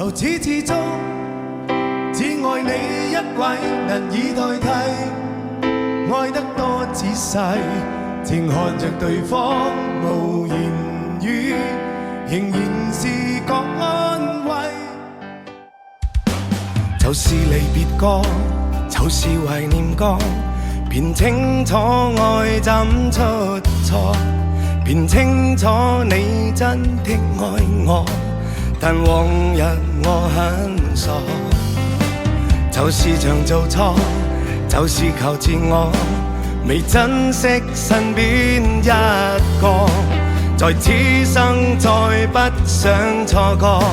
由始至終只愛你一位，難以代替，愛得多仔細，靜看着對方無言語，仍然是覺安慰。就是離別歌，就是懷念歌，便清楚愛怎出錯，便清楚你真的愛我，但往日我很傻。就是常做錯，就是求自我，未珍惜身邊一個，在此生再不想錯過，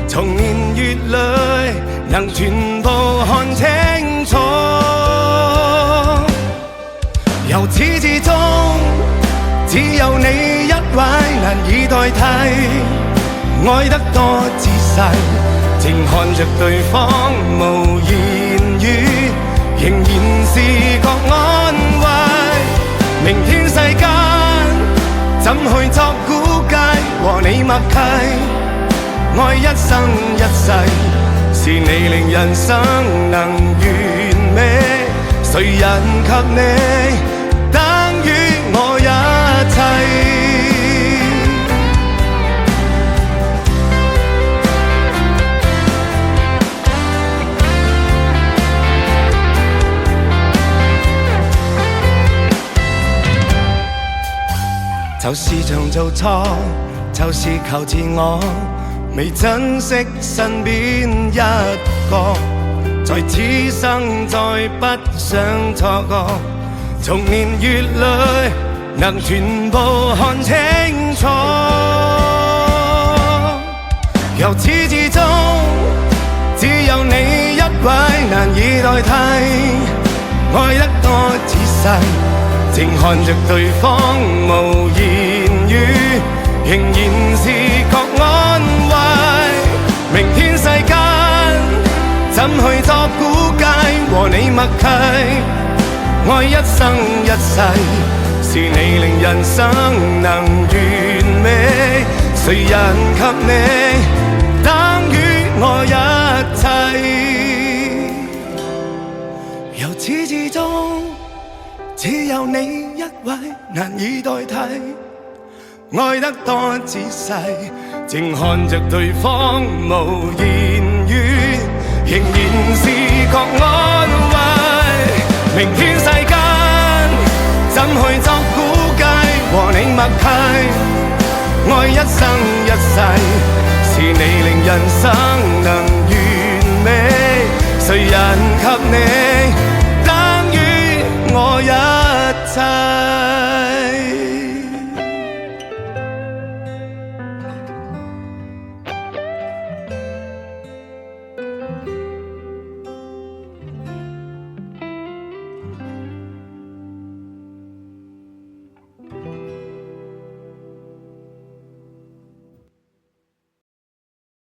從年月裏能全部看清楚。由始至終只有你一位，難以代替，愛得多仔細，靜看着對方無言語，仍然是覺安慰。明天世間怎去作估計，和你默契，愛一生一世，是你令人生能完美，誰人及你等於我一切。就是常做錯，就是求自我，未珍惜身邊一個，在此生再不想錯過，從年月裏能全部看清楚。由始至終只有你一位，難以代替，愛得多仔細，靜看着對方無言語，仍然是覺安慰。明天世間怎去作估計，和你默契，愛一生一世，是你令人生能完美，誰人及你等於我一切。由始至終只有你一位，難以代替，愛得多仔細，靜看着對方無言語，仍然是覺安慰。明天世間怎去作估計，和你默契，愛一生一世，是你令人生能完美，誰人及你我一切。